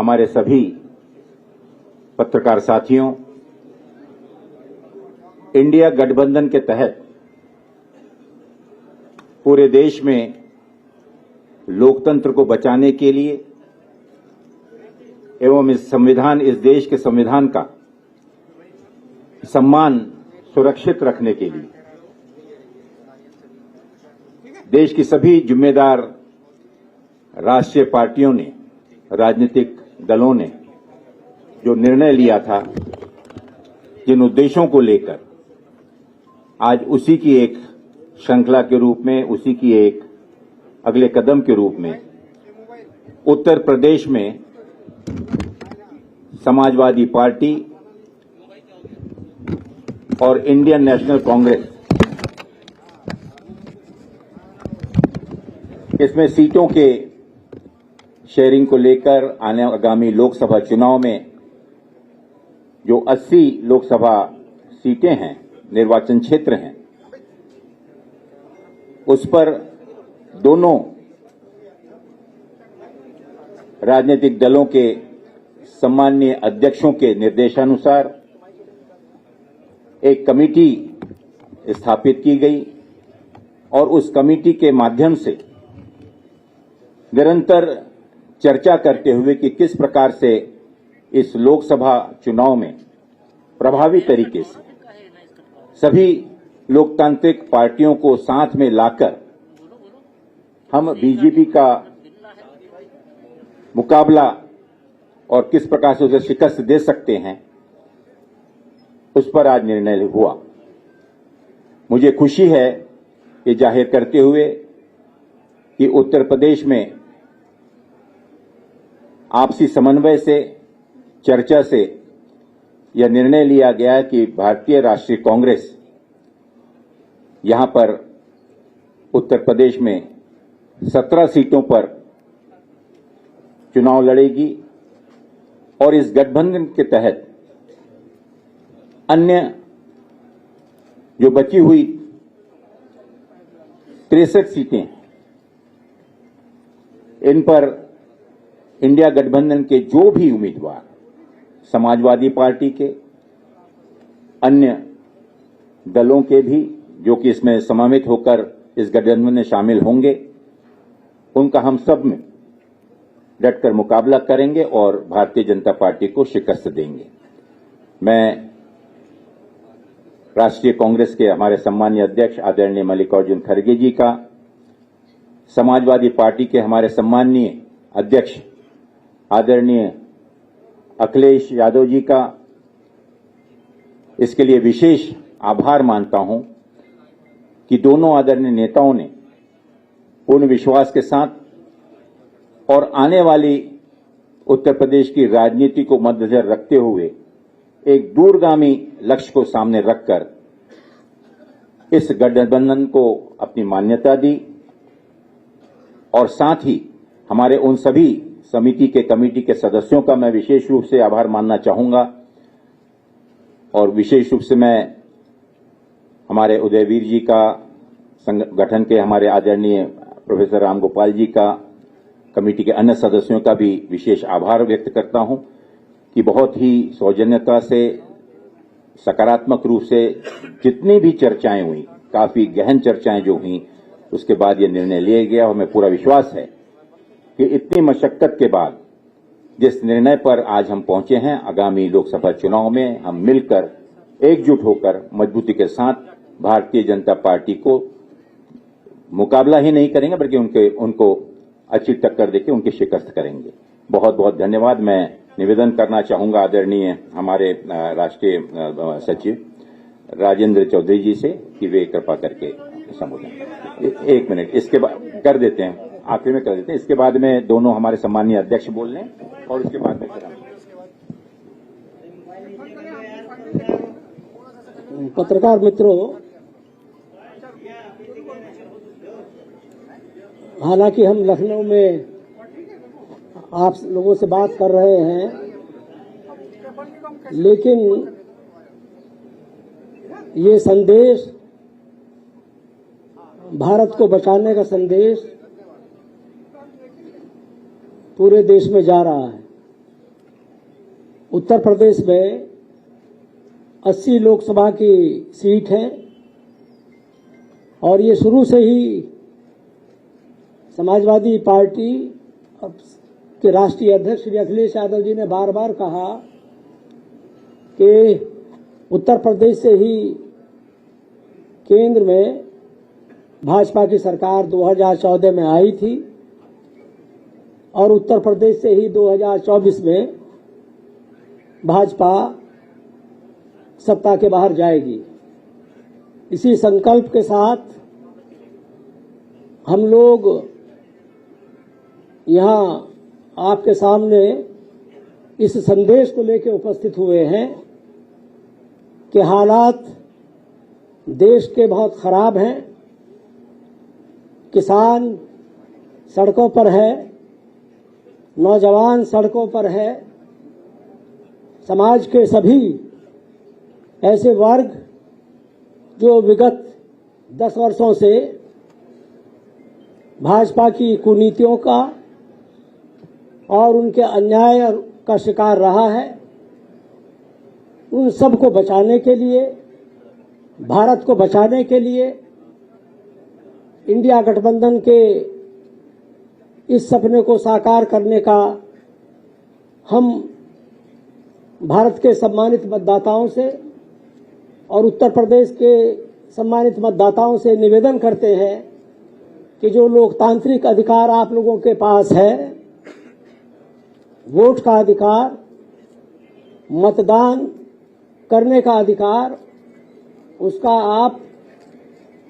हमारे सभी पत्रकार साथियों, इंडिया गठबंधन के तहत पूरे देश में लोकतंत्र को बचाने के लिए एवं इस देश के संविधान का सम्मान सुरक्षित रखने के लिए देश की सभी जिम्मेदार राष्ट्रीय पार्टियों ने, राजनीतिक दलों ने जो निर्णय लिया था, जिन उद्देश्यों को लेकर आज उसी की एक श्रृंखला के रूप में, उसी की एक अगले कदम के रूप में उत्तर प्रदेश में समाजवादी पार्टी और इंडियन नेशनल कांग्रेस इसमें सीटों के शेयरिंग को लेकर आगामी लोकसभा चुनाव में जो 80 लोकसभा सीटें हैं, निर्वाचन क्षेत्र हैं, उस पर दोनों राजनीतिक दलों के सम्माननीय अध्यक्षों के निर्देशानुसार एक कमेटी स्थापित की गई और उस कमेटी के माध्यम से निरंतर चर्चा करते हुए कि किस प्रकार से इस लोकसभा चुनाव में प्रभावी तरीके से सभी लोकतांत्रिक पार्टियों को साथ में लाकर हम बीजेपी का मुकाबला और किस प्रकार से उसे शिकस्त दे सकते हैं, उस पर आज निर्णय हुआ। मुझे खुशी है ये जाहिर करते हुए कि उत्तर प्रदेश में आपसी समन्वय से, चर्चा से यह निर्णय लिया गया है कि भारतीय राष्ट्रीय कांग्रेस यहां पर उत्तर प्रदेश में 17 सीटों पर चुनाव लड़ेगी और इस गठबंधन के तहत अन्य जो बची हुई 63 सीटें, इन पर इंडिया गठबंधन के जो भी उम्मीदवार समाजवादी पार्टी के, अन्य दलों के भी जो कि इसमें समावित होकर इस गठबंधन में शामिल होंगे, उनका हम सब में डटकर मुकाबला करेंगे और भारतीय जनता पार्टी को शिकस्त देंगे। मैं राष्ट्रीय कांग्रेस के हमारे सम्मानीय अध्यक्ष आदरणीय मल्लिकार्जुन खड़गे जी का, समाजवादी पार्टी के हमारे सम्मानीय अध्यक्ष आदरणीय अखिलेश यादव जी का इसके लिए विशेष आभार मानता हूं कि दोनों आदरणीय नेताओं ने पूर्ण विश्वास के साथ और आने वाली उत्तर प्रदेश की राजनीति को मद्देनजर रखते हुए एक दूरगामी लक्ष्य को सामने रखकर इस गठबंधन को अपनी मान्यता दी और साथ ही हमारे उन सभी समिति के, कमेटी के सदस्यों का मैं विशेष रूप से आभार मानना चाहूंगा और विशेष रूप से मैं हमारे उदयवीर जी का, संगठन के हमारे आदरणीय प्रोफेसर रामगोपाल जी का, कमेटी के अन्य सदस्यों का भी विशेष आभार व्यक्त करता हूं कि बहुत ही सौजन्यता से, सकारात्मक रूप से जितनी भी चर्चाएं हुई, काफी गहन चर्चाएं जो हुई, उसके बाद यह निर्णय लिया गया और हमें पूरा विश्वास है कि इतनी मशक्कत के बाद जिस निर्णय पर आज हम पहुंचे हैं, आगामी लोकसभा चुनाव में हम मिलकर एकजुट होकर मजबूती के साथ भारतीय जनता पार्टी को मुकाबला ही नहीं करेंगे बल्कि उनको अच्छी टक्कर देकर उनकी शिकस्त करेंगे। बहुत बहुत धन्यवाद। मैं निवेदन करना चाहूंगा आदरणीय हमारे राष्ट्रीय सचिव राजेंद्र चौधरी जी से कि वे कृपा करके संबोधन। एक मिनट इसके बाद कर देते हैं, आखिर में कर देते हैं, इसके बाद में दोनों हमारे सम्मानीय अध्यक्ष बोल लें और उसके बाद में पत्रकार मित्रों, हालांकि हम लखनऊ में आप लोगों से बात कर रहे हैं, लेकिन ये संदेश, भारत को बचाने का संदेश पूरे देश में जा रहा है। उत्तर प्रदेश में 80 लोकसभा की सीट है और ये शुरू से ही समाजवादी पार्टी के राष्ट्रीय अध्यक्ष श्री अखिलेश यादव जी ने बार बार कहा कि उत्तर प्रदेश से ही केंद्र में भाजपा की सरकार 2014 में आई थी और उत्तर प्रदेश से ही 2024 में भाजपा सत्ता के बाहर जाएगी। इसी संकल्प के साथ हम लोग यहाँ आपके सामने इस संदेश को लेकर उपस्थित हुए हैं कि हालात देश के बहुत खराब हैं। किसान सड़कों पर है, नौजवान सड़कों पर है, समाज के सभी ऐसे वर्ग जो विगत 10 वर्षों से भाजपा की कुनीतियों का और उनके अन्याय का शिकार रहा है, उन सब को बचाने के लिए, भारत को बचाने के लिए इंडिया गठबंधन के इस सपने को साकार करने का हम भारत के सम्मानित मतदाताओं से और उत्तर प्रदेश के सम्मानित मतदाताओं से निवेदन करते हैं कि जो लोकतांत्रिक अधिकार आप लोगों के पास है, वोट का अधिकार, मतदान करने का अधिकार, उसका आप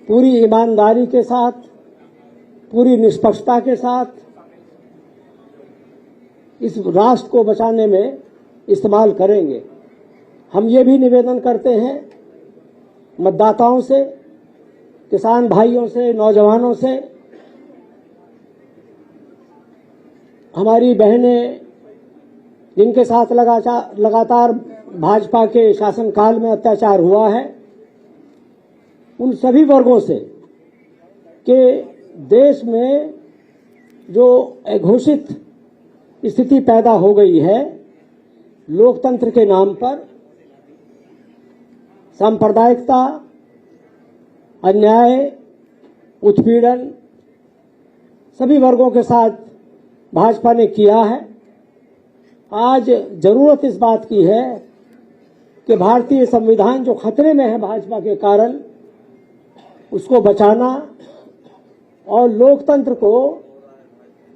पूरी ईमानदारी के साथ, पूरी निष्पक्षता के साथ इस राष्ट्र को बचाने में इस्तेमाल करेंगे। हम ये भी निवेदन करते हैं मतदाताओं से, किसान भाइयों से, नौजवानों से, हमारी बहनें जिनके साथ लगातार भाजपा के शासनकाल में अत्याचार हुआ है, उन सभी वर्गों से कि देश में जो घोषित स्थिति पैदा हो गई है, लोकतंत्र के नाम पर सांप्रदायिकता, अन्याय, उत्पीड़न सभी वर्गों के साथ भाजपा ने किया है। आज जरूरत इस बात की है कि भारतीय संविधान जो खतरे में है भाजपा के कारण, उसको बचाना और लोकतंत्र को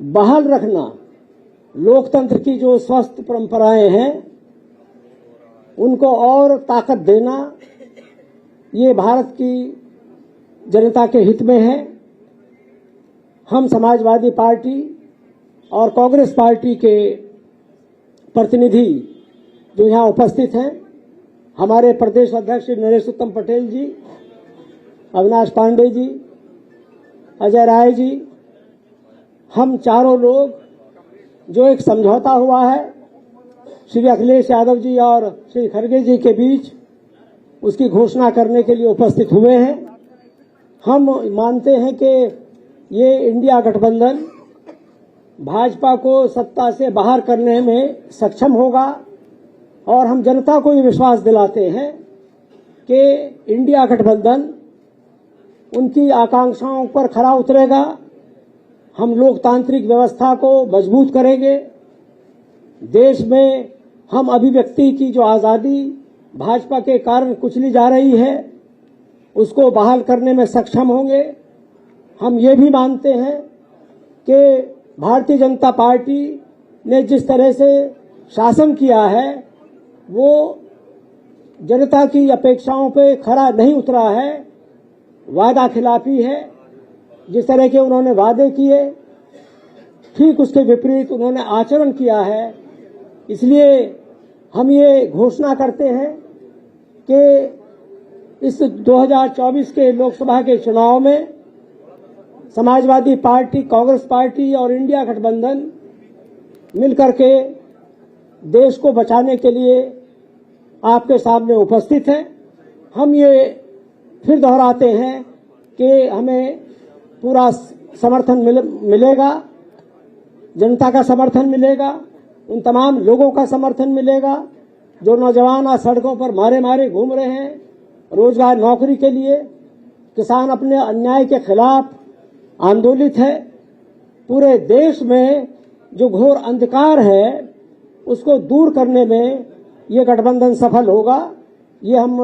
बहाल रखना, लोकतंत्र की जो स्वस्थ परंपराएं हैं उनको और ताकत देना, ये भारत की जनता के हित में है। हम समाजवादी पार्टी और कांग्रेस पार्टी के प्रतिनिधि जो यहाँ उपस्थित हैं, हमारे प्रदेश अध्यक्ष नरेश उत्तम पटेल जी, अविनाश पांडे जी, अजय राय जी, हम चारों लोग जो एक समझौता हुआ है श्री अखिलेश यादव जी और श्री खड़गे जी के बीच, उसकी घोषणा करने के लिए उपस्थित हुए हैं। हम मानते हैं कि ये इंडिया गठबंधन भाजपा को सत्ता से बाहर करने में सक्षम होगा और हम जनता को ये विश्वास दिलाते हैं कि इंडिया गठबंधन उनकी आकांक्षाओं पर खरा उतरेगा। हम लोकतांत्रिक व्यवस्था को मजबूत करेंगे। देश में हम अभिव्यक्ति की जो आज़ादी भाजपा के कारण कुचली जा रही है, उसको बहाल करने में सक्षम होंगे। हम ये भी मानते हैं कि भारतीय जनता पार्टी ने जिस तरह से शासन किया है, वो जनता की अपेक्षाओं पे खरा नहीं उतरा है, वादा खिलाफी है। जिस तरह के उन्होंने वादे किए, ठीक उसके विपरीत उन्होंने आचरण किया है। इसलिए हम ये घोषणा करते हैं कि इस 2024 के लोकसभा के चुनाव में समाजवादी पार्टी, कांग्रेस पार्टी और इंडिया गठबंधन मिलकर के देश को बचाने के लिए आपके सामने उपस्थित हैं। हम ये फिर दोहराते हैं कि हमें पूरा समर्थन मिलेगा, जनता का समर्थन मिलेगा, उन तमाम लोगों का समर्थन मिलेगा जो नौजवान आज सड़कों पर मारे मारे घूम रहे हैं रोजगार नौकरी के लिए, किसान अपने अन्याय के खिलाफ आंदोलित है। पूरे देश में जो घोर अंधकार है उसको दूर करने में ये गठबंधन सफल होगा, ये हम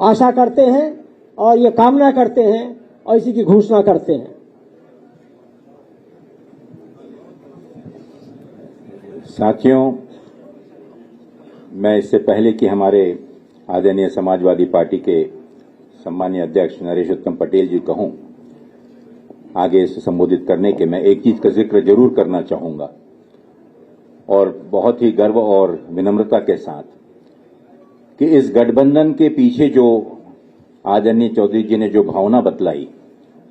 आशा करते हैं और ये कामना करते हैं और इसी की घोषणा करते हैं। साथियों, मैं इससे पहले कि हमारे आदरणीय समाजवादी पार्टी के सम्मानीय अध्यक्ष नरेश उत्तम पटेल जी कहूं आगे इसे संबोधित करने के, मैं एक चीज का जिक्र जरूर करना चाहूंगा और बहुत ही गर्व और विनम्रता के साथ कि इस गठबंधन के पीछे जो आदरणीय चौधरी जी ने जो भावना बतलाई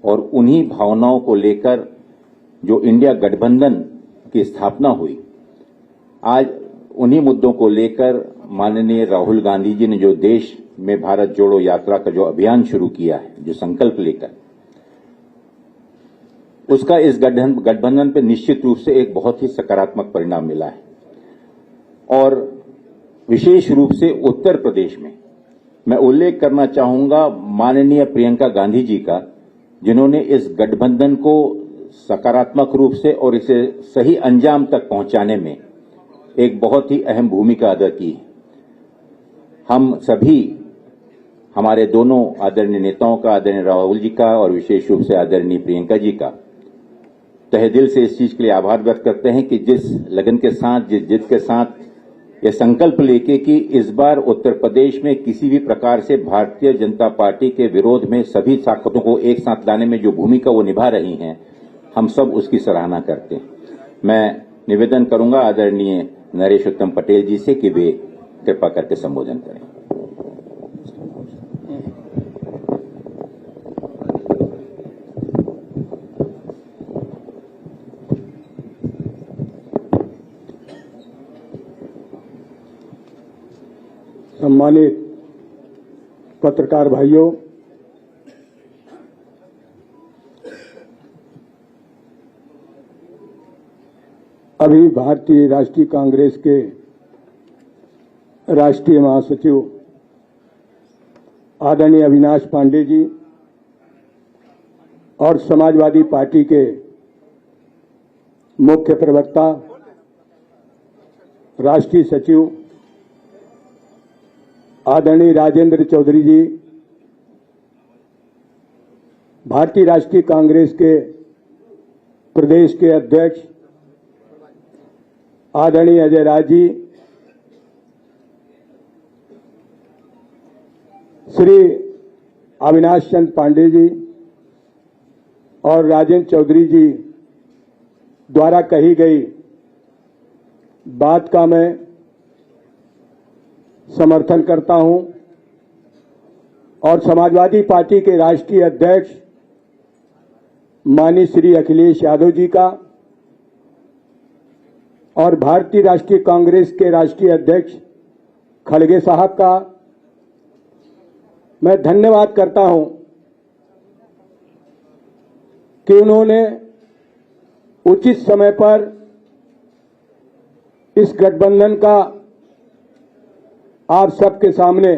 और उन्हीं भावनाओं को लेकर जो इंडिया गठबंधन की स्थापना हुई, आज उन्हीं मुद्दों को लेकर माननीय राहुल गांधी जी ने जो देश में भारत जोड़ो यात्रा का जो अभियान शुरू किया है, जो संकल्प लेकर, उसका इस गठबंधन पर निश्चित रूप से एक बहुत ही सकारात्मक परिणाम मिला है। और विशेष रूप से उत्तर प्रदेश में मैं उल्लेख करना चाहूंगा माननीय प्रियंका गांधी जी का, जिन्होंने इस गठबंधन को सकारात्मक रूप से और इसे सही अंजाम तक पहुंचाने में एक बहुत ही अहम भूमिका अदा की है। हम सभी, हमारे दोनों आदरणीय नेताओं का, आदरणीय राहुल जी का और विशेष रूप से आदरणीय प्रियंका जी का तहे दिल से इस चीज के लिए आभार व्यक्त करते हैं कि जिस लगन के साथ, जिस जिद के साथ ये संकल्प लेके कि इस बार उत्तर प्रदेश में किसी भी प्रकार से भारतीय जनता पार्टी के विरोध में सभी ताकतों को एक साथ लाने में जो भूमिका वो निभा रही हैं, हम सब उसकी सराहना करते हैं। मैं निवेदन करूंगा आदरणीय नरेश उत्तम पटेल जी से कि वे कृपा करके संबोधन करें। सम्मानित पत्रकार भाइयों, अभी भारतीय राष्ट्रीय कांग्रेस के राष्ट्रीय महासचिव आदरणीय अविनाश पांडे जी और समाजवादी पार्टी के मुख्य प्रवक्ता राष्ट्रीय सचिव आदरणीय राजेंद्र चौधरी जी, भारतीय राष्ट्रीय कांग्रेस के प्रदेश के अध्यक्ष आदरणीय अजय राज जी, श्री अविनाश चंद पांडे जी और राजेंद्र चौधरी जी द्वारा कही गई बात का मैं समर्थन करता हूं और समाजवादी पार्टी के राष्ट्रीय अध्यक्ष माननीय श्री अखिलेश यादव जी का और भारतीय राष्ट्रीय कांग्रेस के राष्ट्रीय अध्यक्ष खड़गे साहब का मैं धन्यवाद करता हूं कि उन्होंने उचित समय पर इस गठबंधन का आप सबके सामने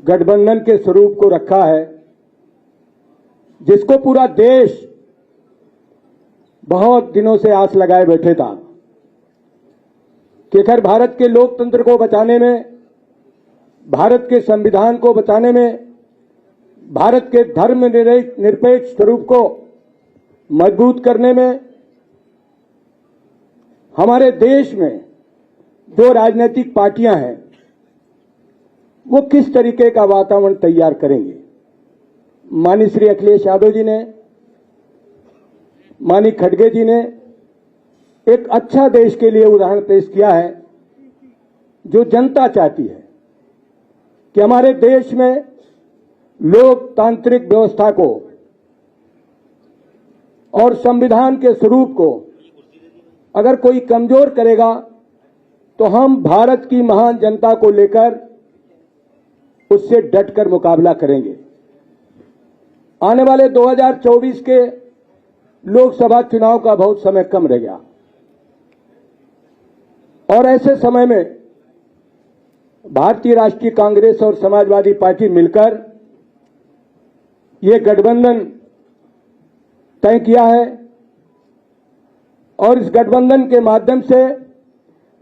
गठबंधन के स्वरूप को रखा है, जिसको पूरा देश बहुत दिनों से आस लगाए बैठे था कि खैर भारत के लोकतंत्र को बचाने में, भारत के संविधान को बचाने में, भारत के धर्म निरपेक्ष स्वरूप को मजबूत करने में, हमारे देश में जो राजनीतिक पार्टियां हैं वो किस तरीके का वातावरण तैयार करेंगे। माननीय श्री अखिलेश यादव जी ने, माननीय खड़गे जी ने एक अच्छा देश के लिए उदाहरण पेश किया है, जो जनता चाहती है कि हमारे देश में लोकतांत्रिक व्यवस्था को और संविधान के स्वरूप को अगर कोई कमजोर करेगा तो हम भारत की महान जनता को लेकर उससे डटकर मुकाबला करेंगे। आने वाले 2024 के लोकसभा चुनाव का बहुत समय कम रह गया और ऐसे समय में भारतीय राष्ट्रीय कांग्रेस और समाजवादी पार्टी मिलकर ये गठबंधन तय किया है और इस गठबंधन के माध्यम से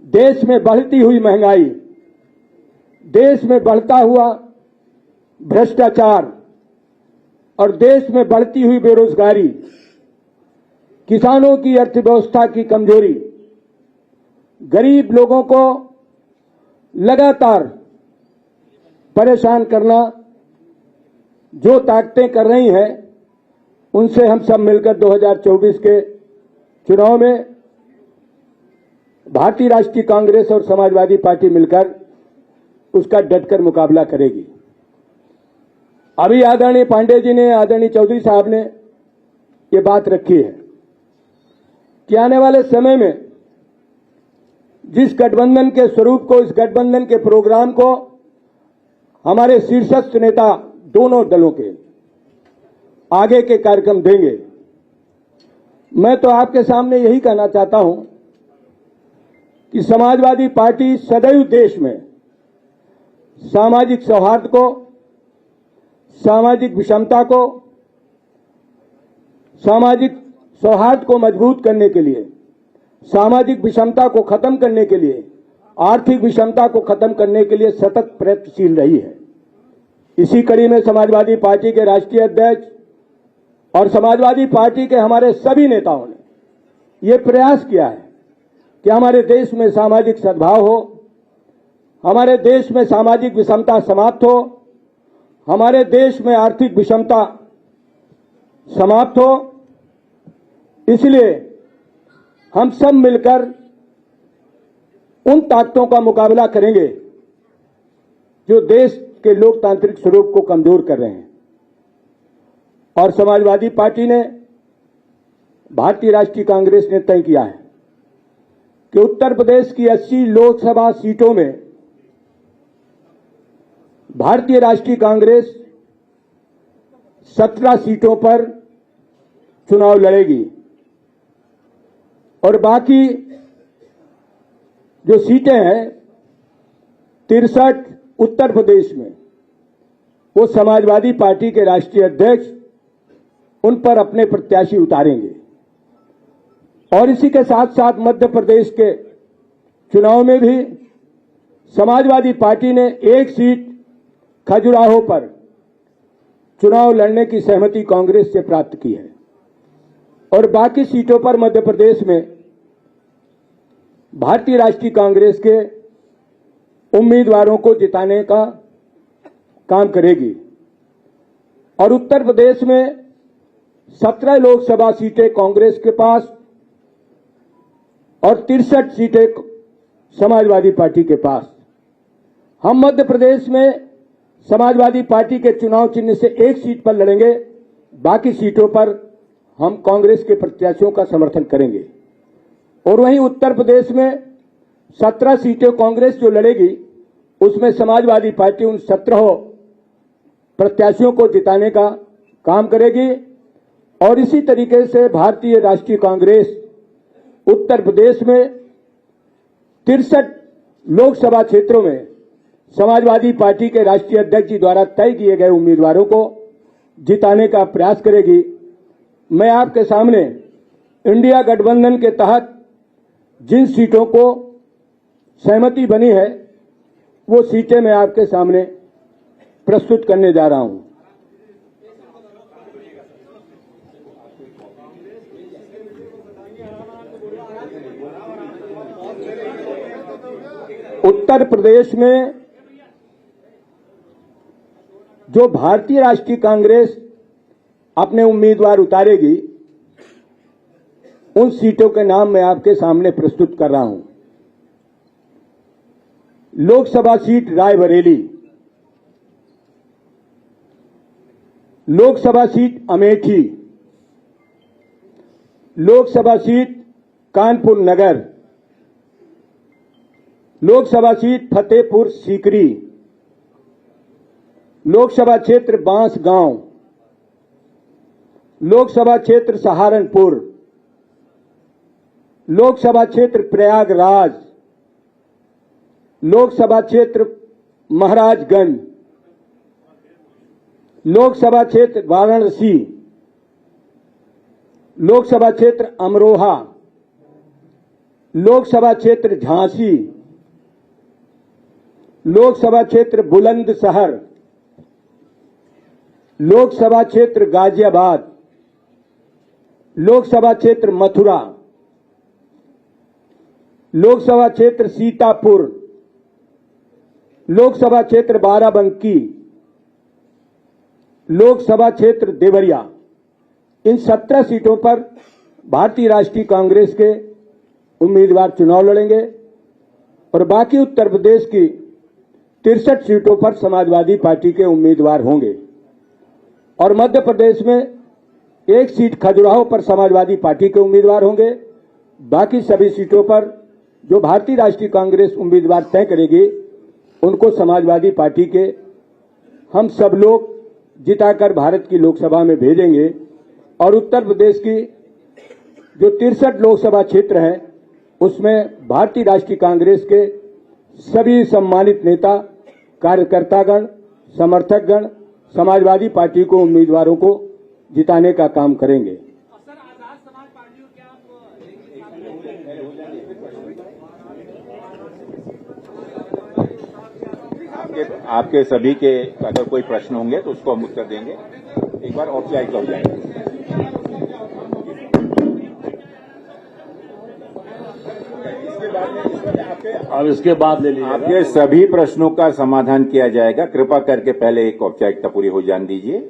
देश में बढ़ती हुई महंगाई, देश में बढ़ता हुआ भ्रष्टाचार और देश में बढ़ती हुई बेरोजगारी, किसानों की अर्थव्यवस्था की कमजोरी, गरीब लोगों को लगातार परेशान करना जो ताकतें कर रही हैं, उनसे हम सब मिलकर 2024 के चुनाव में भारतीय राष्ट्रीय कांग्रेस और समाजवादी पार्टी मिलकर उसका डटकर मुकाबला करेगी। अभी आदरणीय पांडे जी ने, आदरणीय चौधरी साहब ने ये बात रखी है कि आने वाले समय में जिस गठबंधन के स्वरूप को, इस गठबंधन के प्रोग्राम को हमारे शीर्षस्थ नेता दोनों दलों के आगे के कार्यक्रम देंगे, मैं तो आपके सामने यही कहना चाहता हूं कि समाजवादी पार्टी सदैव देश में सामाजिक सौहार्द को, सामाजिक विषमता को, सामाजिक सौहार्द को मजबूत करने के लिए, सामाजिक विषमता को खत्म करने के लिए, आर्थिक विषमता को खत्म करने के लिए सतत प्रयत्नशील रही है। इसी कड़ी में समाजवादी पार्टी के राष्ट्रीय अध्यक्ष और समाजवादी पार्टी के हमारे सभी नेताओं ने यह प्रयास किया है कि हमारे देश में सामाजिक सद्भाव हो, हमारे देश में सामाजिक विषमता समाप्त हो, हमारे देश में आर्थिक विषमता समाप्त हो। इसलिए हम सब मिलकर उन ताकतों का मुकाबला करेंगे जो देश के लोकतांत्रिक स्वरूप को कमजोर कर रहे हैं। और समाजवादी पार्टी ने, भारतीय राष्ट्रीय कांग्रेस ने तय किया है कि उत्तर प्रदेश की 80 लोकसभा सीटों में भारतीय राष्ट्रीय कांग्रेस 17 सीटों पर चुनाव लड़ेगी और बाकी जो सीटें हैं 63 उत्तर प्रदेश में, वो समाजवादी पार्टी के राष्ट्रीय अध्यक्ष उन पर अपने प्रत्याशी उतारेंगे। और इसी के साथ साथ मध्य प्रदेश के चुनाव में भी समाजवादी पार्टी ने एक सीट खजुराहो पर चुनाव लड़ने की सहमति कांग्रेस से प्राप्त की है और बाकी सीटों पर मध्य प्रदेश में भारतीय राष्ट्रीय कांग्रेस के उम्मीदवारों को जिताने का काम करेगी। और उत्तर प्रदेश में 17 लोकसभा सीटें कांग्रेस के पास और 63 सीटें समाजवादी पार्टी के पास। हम मध्य प्रदेश में समाजवादी पार्टी के चुनाव चिन्ह से एक सीट पर लड़ेंगे, बाकी सीटों पर हम कांग्रेस के प्रत्याशियों का समर्थन करेंगे। और वहीं उत्तर प्रदेश में 17 सीटें कांग्रेस जो लड़ेगी, उसमें समाजवादी पार्टी उन 17 प्रत्याशियों को जिताने का काम करेगी। और इसी तरीके से भारतीय राष्ट्रीय कांग्रेस उत्तर प्रदेश में 63 लोकसभा क्षेत्रों में समाजवादी पार्टी के राष्ट्रीय अध्यक्ष जी द्वारा तय किए गए उम्मीदवारों को जिताने का प्रयास करेगी। मैं आपके सामने इंडिया गठबंधन के तहत जिन सीटों को सहमति बनी है, वो सीटें मैं आपके सामने प्रस्तुत करने जा रहा हूं। उत्तर प्रदेश में जो भारतीय राष्ट्रीय कांग्रेस अपने उम्मीदवार उतारेगी, उन सीटों के नाम मैं आपके सामने प्रस्तुत कर रहा हूं। Lok Sabha seat Raebareli, Lok Sabha seat Amethi, Lok Sabha seat Kanpur Nagar, Lok Sabha seat Fatehpur Sikri, Lok Sabha क्षेत्र बांसगांव, लोकसभा क्षेत्र सहारनपुर, लोकसभा क्षेत्र प्रयागराज, लोकसभा क्षेत्र महाराजगंज, लोकसभा क्षेत्र वाराणसी, लोकसभा क्षेत्र अमरोहा, लोकसभा क्षेत्र झांसी, लोकसभा क्षेत्र बुलंदशहर, लोकसभा क्षेत्र गाजियाबाद, लोकसभा क्षेत्र मथुरा, लोकसभा क्षेत्र सीतापुर, लोकसभा क्षेत्र बाराबंकी, लोकसभा क्षेत्र देवरिया। इन 17 सीटों पर भारतीय राष्ट्रीय कांग्रेस के उम्मीदवार चुनाव लड़ेंगे और बाकी उत्तर प्रदेश की 63 सीटों पर समाजवादी पार्टी के उम्मीदवार होंगे और मध्य प्रदेश में 1 सीट खजुराहो पर समाजवादी पार्टी के उम्मीदवार होंगे। बाकी सभी सीटों पर जो भारतीय राष्ट्रीय कांग्रेस उम्मीदवार तय करेगी उनको समाजवादी पार्टी के हम सब लोग जिताकर भारत की लोकसभा में भेजेंगे और उत्तर प्रदेश की जो 63 लोकसभा क्षेत्र है उसमें भारतीय राष्ट्रीय कांग्रेस के सभी सम्मानित नेता, कार्यकर्तागण, समर्थकगण समाजवादी पार्टी को उम्मीदवारों को जिताने का काम करेंगे। आपके सभी के अगर कोई प्रश्न होंगे तो उसको हम उत्तर देंगे। एक बार औपचारिक हो जाएंगे। अब इसके बाद ले लीजिए। आपके सभी प्रश्नों का समाधान किया जाएगा। कृपा करके पहले एक औपचारिकता पूरी हो जाने दीजिए।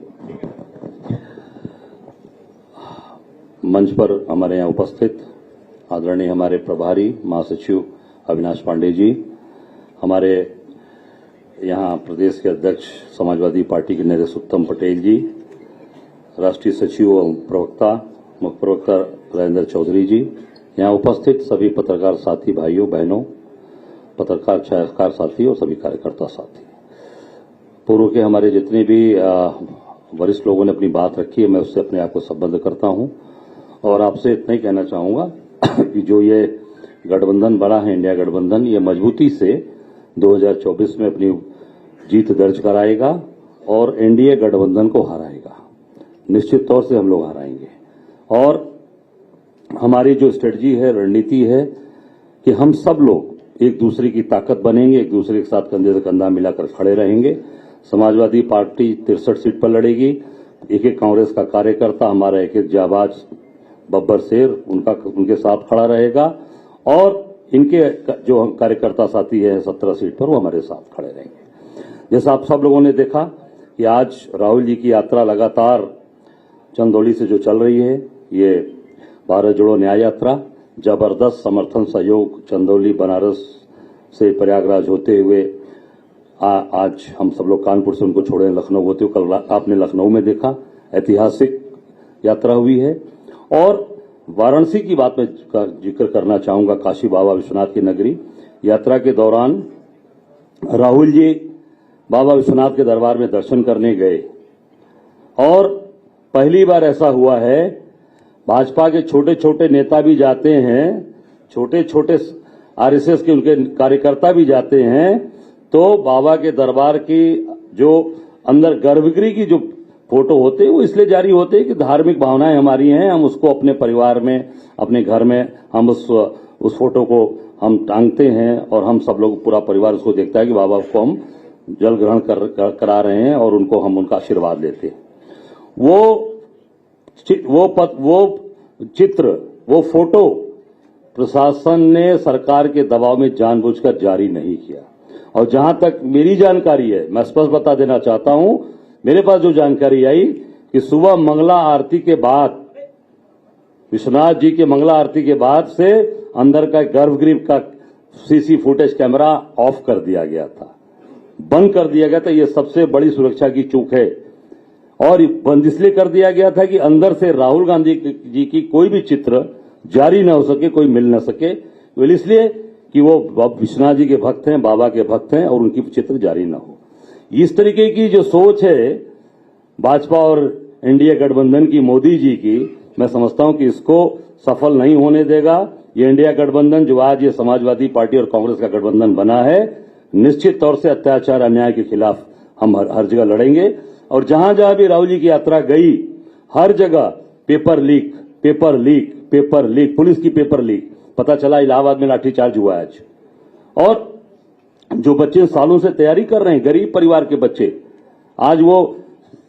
मंच पर हमारे यहाँ उपस्थित आदरणीय हमारे प्रभारी महासचिव अविनाश पांडे जी, हमारे यहाँ प्रदेश के अध्यक्ष समाजवादी पार्टी के नरेश उत्तम पटेल जी, राष्ट्रीय सचिव और प्रवक्ता मुख्य प्रवक्ता राजेंद्र चौधरी जी, यहाँ उपस्थित सभी पत्रकार साथी भाइयों बहनों, पत्रकार छायाकार साथी और सभी कार्यकर्ता साथी, पूर्व के हमारे जितने भी वरिष्ठ लोगों ने अपनी बात रखी है मैं उससे अपने आप को संबद्ध करता हूं और आपसे इतना ही कहना चाहूंगा कि जो ये गठबंधन बड़ा है इंडिया गठबंधन, ये मजबूती से 2024 में अपनी जीत दर्ज कराएगा और एनडीए गठबंधन को हराएगा। निश्चित तौर से हम लोग हराएंगे और हमारी जो स्ट्रेटजी है, रणनीति है कि हम सब लोग एक दूसरे की ताकत बनेंगे, एक दूसरे के साथ कंधे से कंधा मिलाकर खड़े रहेंगे। समाजवादी पार्टी 63 सीट पर लड़ेगी। एक एक कांग्रेस का कार्यकर्ता, हमारा एक एक जाबाज बब्बर शेर उनके साथ खड़ा रहेगा और इनके जो कार्यकर्ता साथी है 17 सीट पर वो हमारे साथ खड़े रहेंगे। जैसा आप सब लोगों ने देखा कि आज राहुल जी की यात्रा लगातार चंदौली से जो चल रही है, ये भारत जोड़ो न्याय यात्रा, जबरदस्त समर्थन सहयोग चंदौली बनारस से प्रयागराज होते हुए आज हम सब लोग कानपुर से उनको छोड़े लखनऊ होते हुए, कल आपने लखनऊ में देखा, ऐतिहासिक यात्रा हुई है। और वाराणसी की बात में जिक्र करना चाहूंगा, काशी बाबा विश्वनाथ की नगरी। यात्रा के दौरान राहुल जी बाबा विश्वनाथ के दरबार में दर्शन करने गए और पहली बार ऐसा हुआ है, भाजपा के छोटे छोटे नेता भी जाते हैं, छोटे छोटे आरएसएस के उनके कार्यकर्ता भी जाते हैं, तो बाबा के दरबार की जो अंदर गर्भगृह की जो फोटो होते हैं वो इसलिए जारी होते हैं कि धार्मिक भावनाएं हमारी हैं, हम उसको अपने परिवार में, अपने घर में हम उस फोटो को हम टांगते हैं और हम सब लोग पूरा परिवार उसको देखता है कि बाबा को हम जल ग्रहण करा रहे हैं और उनको हम उनका आशीर्वाद लेते हैं। वो चित्र, वो फोटो प्रशासन ने सरकार के दबाव में जानबूझकर जारी नहीं किया और जहां तक मेरी जानकारी है, मैं स्पष्ट बता देना चाहता हूं, मेरे पास जो जानकारी आई कि सुबह मंगला आरती के बाद, विश्वनाथ जी के मंगला आरती के बाद से अंदर का गर्भगृह का सीसी फुटेज कैमरा ऑफ कर दिया गया था, बंद कर दिया गया था। ये सबसे बड़ी सुरक्षा की चूक है और बंद इसलिए कर दिया गया था कि अंदर से राहुल गांधी जी की कोई भी चित्र जारी न हो सके, कोई मिल न सके, इसलिए कि वो विश्वनाथ जी के भक्त हैं, बाबा के भक्त हैं और उनकी चित्र जारी न हो। इस तरीके की जो सोच है भाजपा और एनडीए गठबंधन की, मोदी जी की, मैं समझता हूं कि इसको सफल नहीं होने देगा ये इंडिया गठबंधन जो आज ये समाजवादी पार्टी और कांग्रेस का गठबंधन बना है, निश्चित तौर से अत्याचार अन्याय के खिलाफ हम हर जगह लड़ेंगे। और जहां जहां भी राहुल जी की यात्रा गई, हर जगह paper leak, paper leak, paper leak, police की पेपर लीक। पता चला इलाहाबाद में लाठीचार्ज हुआ है आज। और जो बच्चे सालों से तैयारी कर रहे हैं, गरीब परिवार के बच्चे, आज वो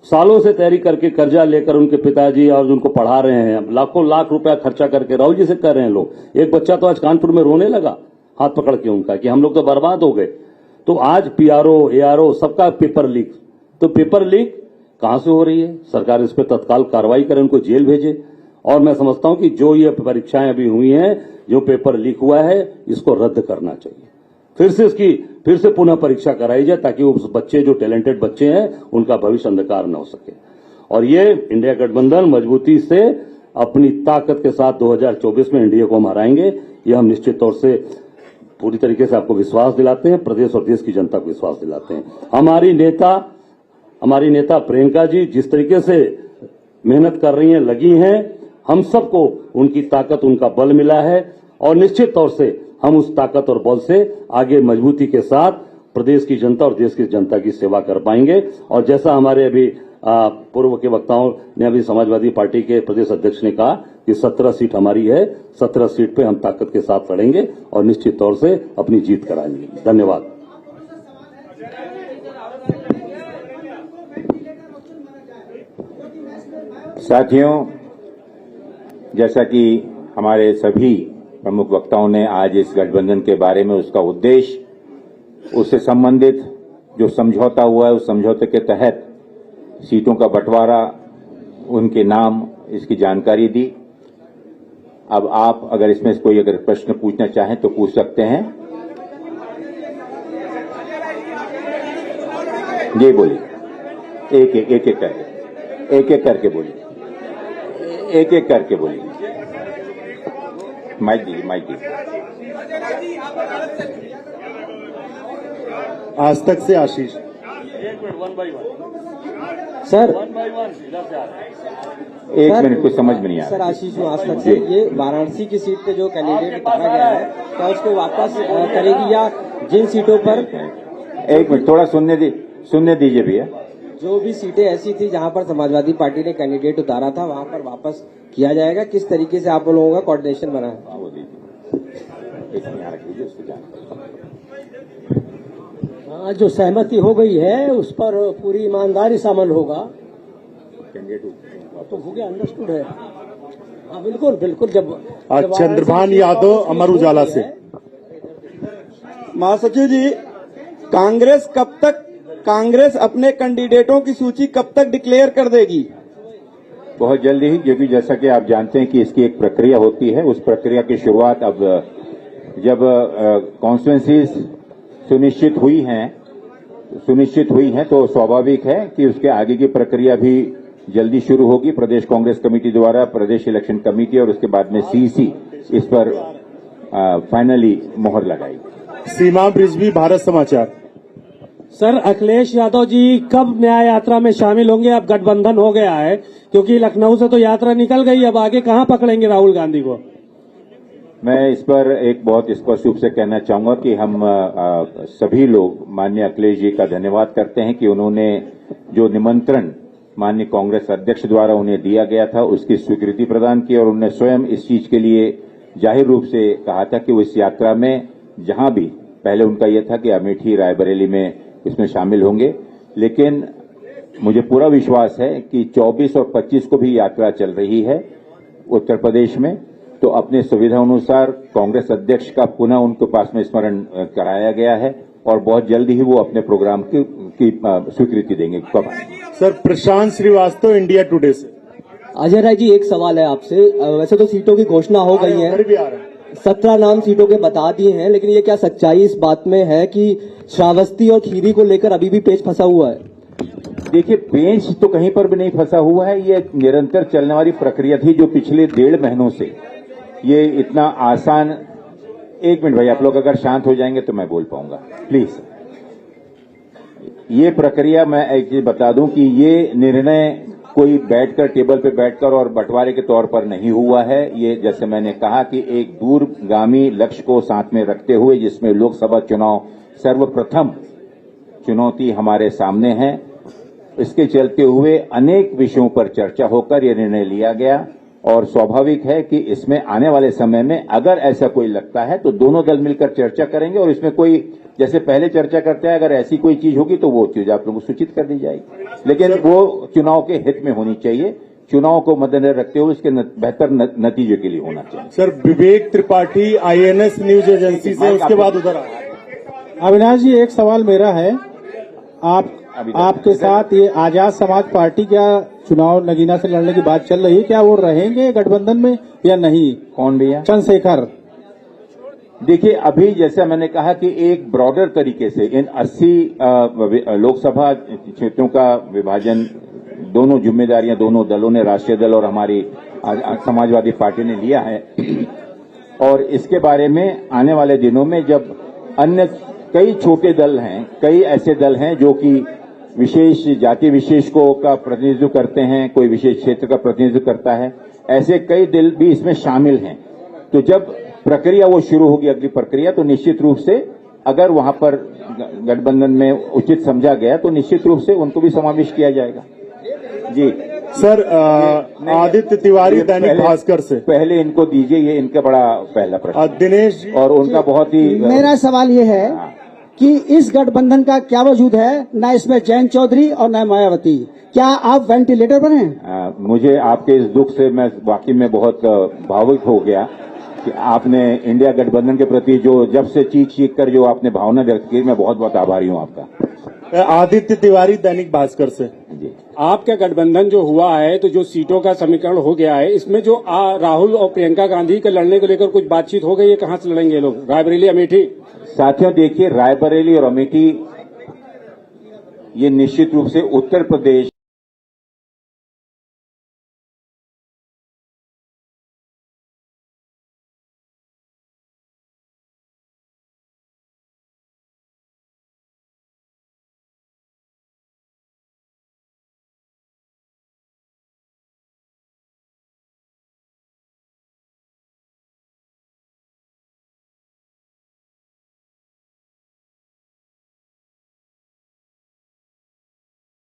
सालों से तैयारी करके कर्जा लेकर उनके पिताजी और उनको पढ़ा रहे हैं, लाखों लाख रुपया खर्चा करके राहुल जी से कर रहे हैं लोग। एक बच्चा तो आज कानपुर में रोने लगा हाथ पकड़ के उनका कि हम लोग तो बर्बाद हो गए। तो आज पीआरओ, एआरओ सबका पेपर लीक। तो पेपर लीक कहां से हो रही है? सरकार इस पर तत्काल कार्रवाई करे, उनको जेल भेजे। और मैं समझता हूं कि जो ये परीक्षाएं अभी हुई हैं, जो पेपर लीक हुआ है, इसको रद्द करना चाहिए। फिर से पुनः परीक्षा कराई जाए, ताकि उस बच्चे जो टैलेंटेड बच्चे हैं उनका भविष्य अंधकार न हो सके। और ये इंडिया गठबंधन मजबूती से अपनी ताकत के साथ 2024 में एनडीए को हम हराएंगे। ये हम निश्चित तौर से पूरी तरीके से आपको विश्वास दिलाते हैं, प्रदेश और देश की जनता को विश्वास दिलाते हैं। हमारी नेता प्रियंका जी जिस तरीके से मेहनत कर रही हैं, लगी हैं, हम सबको उनकी ताकत, उनका बल मिला है। और निश्चित तौर से हम उस ताकत और बल से आगे मजबूती के साथ प्रदेश की जनता और देश की जनता की सेवा कर पाएंगे। और जैसा हमारे अभी पूर्व के वक्ताओं ने, अभी समाजवादी पार्टी के प्रदेश अध्यक्ष ने कहा कि 17 सीट हमारी है, 17 सीट पे हम ताकत के साथ लड़ेंगे और निश्चित तौर से अपनी जीत कराएंगे। धन्यवाद। साथियों, जैसा कि हमारे सभी प्रमुख वक्ताओं ने आज इस गठबंधन के बारे में, उसका उद्देश्य, उससे संबंधित जो समझौता हुआ है, उस समझौते के तहत सीटों का बंटवारा, उनके नाम, इसकी जानकारी दी। अब आप अगर इसमें कोई अगर प्रश्न पूछना चाहें तो पूछ सकते हैं। जी बोलिए, एक एक करके बोलिए, एक एक करके बोलिए। माइक दीजिए, माइक दीजिए। आज तक से आशीष। एक minute, one by one sir, one by one इधर से आ रहे हैं। एक मिनट, कुछ समझ में नहीं आ रहा। सर आशीष हूँ आज तक से। ये वाराणसी की सीट पे जो कैंडिडेट कहा गया है, क्या उसको वापस करेगी या जिन सीटों पर, एक मिनट, थोड़ा सुनने दीजिए भैया। जो भी सीटें ऐसी थी जहां पर समाजवादी पार्टी ने कैंडिडेट उतारा था, वहां पर वापस किया जाएगा? किस तरीके से आप लोगों का कोऑर्डिनेशन बना है? वो दीजिए, यहाँ रख दीजिए, उसको जानकारी। हाँ, जो सहमति हो गई है उस पर पूरी ईमानदारी से अमल होगा। तो हो गया, अंडरस्टूड है। हाँ बिल्कुल बिल्कुल। जब चंद्रभान यादव, अमर उजाला से। महासचिव जी, कांग्रेस अपने कैंडिडेटों की सूची कब तक डिक्लेयर कर देगी? बहुत जल्दी ही, क्योंकि जैसा कि आप जानते हैं कि इसकी एक प्रक्रिया होती है। उस प्रक्रिया की शुरुआत अब जब कॉन्स्टिट्यूंसीज सुनिश्चित हुई हैं तो स्वाभाविक है कि उसके आगे की प्रक्रिया भी जल्दी शुरू होगी। प्रदेश कांग्रेस कमेटी द्वारा प्रदेश इलेक्शन कमेटी और उसके बाद में सीसी इस पर फाइनली मोहर लगाएगी। सीमा रिजवी, भारत समाचार। सर, अखिलेश यादव जी कब न्याय यात्रा में शामिल होंगे? अब गठबंधन हो गया है, क्योंकि लखनऊ से तो यात्रा निकल गई, अब आगे कहां पकड़ेंगे राहुल गांधी को? मैं इस पर एक बहुत स्पष्ट रूप से कहना चाहूंगा कि हम सभी लोग माननीय अखिलेश जी का धन्यवाद करते हैं कि उन्होंने जो निमंत्रण माननीय कांग्रेस अध्यक्ष द्वारा उन्हें दिया गया था, उसकी स्वीकृति प्रदान की और उन्होंने स्वयं इस चीज के लिए जाहिर रूप से कहा था कि वो इस यात्रा में जहां भी, पहले उनका यह था कि अमेठी, रायबरेली में इसमें शामिल होंगे, लेकिन मुझे पूरा विश्वास है कि 24 और 25 को भी यात्रा चल रही है उत्तर प्रदेश में। तो अपने सुविधा अनुसार कांग्रेस अध्यक्ष का पुनः उनके पास में स्मरण कराया गया है और बहुत जल्दी ही वो अपने प्रोग्राम की स्वीकृति देंगे। कब? सर, प्रशांत श्रीवास्तव, इंडिया टुडे से। अजय राय जी, एक सवाल है आपसे। वैसे तो सीटों की घोषणा हो गई है, 17 नाम सीटों के बता दिए हैं, लेकिन ये क्या सच्चाई इस बात में है कि श्रावस्ती और खीरी को लेकर अभी भी पेच फंसा हुआ है? देखिए, पेच तो कहीं पर भी नहीं फंसा हुआ है। ये निरंतर चलने वाली प्रक्रिया थी जो पिछले 1.5 महीनों से, ये इतना आसान। एक मिनट भाई, आप लोग अगर शांत हो जाएंगे तो मैं बोल पाऊंगा, प्लीज। ये प्रक्रिया, मैं एक चीज बता दूं कि ये निर्णय कोई बैठकर टेबल पे बैठकर और बंटवारे के तौर पर नहीं हुआ है। ये जैसे मैंने कहा कि एक दूरगामी लक्ष्य को साथ में रखते हुए, जिसमें लोकसभा चुनाव सर्वप्रथम चुनौती हमारे सामने है, इसके चलते हुए अनेक विषयों पर चर्चा होकर यह निर्णय लिया गया। और स्वाभाविक है कि इसमें आने वाले समय में अगर ऐसा कोई लगता है तो दोनों दल मिलकर चर्चा करेंगे और इसमें कोई, जैसे पहले चर्चा करते हैं, अगर ऐसी कोई चीज होगी तो वो चीज आप लोगों को सूचित कर दी जाएगी, लेकिन वो चुनाव के हित में होनी चाहिए। चुनाव को मद्देनजर रखते हुए इसके बेहतर नतीजे के लिए होना चाहिए। सर, विवेक त्रिपाठी INS न्यूज एजेंसी से, उसके बाद उधर अविनाश जी, एक सवाल मेरा है। आपके साथ ये आजाद समाज पार्टी क्या चुनाव नगीना से लड़ने की बात चल रही है, क्या वो रहेंगे गठबंधन में या नहीं? कौन भैया? चंद्रशेखर। देखिए, अभी जैसा मैंने कहा कि एक ब्रॉडर तरीके से इन 80 लोकसभा क्षेत्रों का विभाजन, दोनों जिम्मेदारियां दोनों दलों ने, राष्ट्रीय दल और हमारी समाजवादी पार्टी ने लिया है। और इसके बारे में आने वाले दिनों में जब अन्य कई छोटे दल हैं, कई ऐसे दल हैं जो कि विशेष जाति विशेष को का प्रतिनिधित्व करते हैं, कोई विशेष क्षेत्र का प्रतिनिधित्व करता है, ऐसे कई दल भी इसमें शामिल हैं। तो जब प्रक्रिया वो शुरू होगी, अगली प्रक्रिया, तो निश्चित रूप से अगर वहां पर गठबंधन में उचित समझा गया तो निश्चित रूप से उनको भी समावेश किया जाएगा। जी सर, आदित्य तिवारी दैनिक भास्कर से। पहले इनको दीजिए, ये इनका बड़ा पहला प्रश्न। दिनेश और उनका बहुत ही मेरा सवाल ये है कि इस गठबंधन का क्या वजूद है? न इसमें जयंत चौधरी और न मायावती, क्या आप वेंटिलेटर पर हैं? मुझे आपके इस दुख से मैं वाकई में बहुत भावुक हो गया कि आपने इंडिया गठबंधन के प्रति जो जब से चीख कर जो आपने भावना व्यक्त की, मैं बहुत बहुत आभारी हूं आपका। आदित्य तिवारी दैनिक भास्कर से। जी, आपका गठबंधन जो हुआ है, तो जो सीटों का समीकरण हो गया है, इसमें जो राहुल और प्रियंका गांधी के लड़ने को लेकर कुछ बातचीत हो गई है? कहां से लड़ेंगे ये लोग? रायबरेली, अमेठी? साथियों, देखिए, रायबरेली और अमेठी ये निश्चित रूप से उत्तर प्रदेश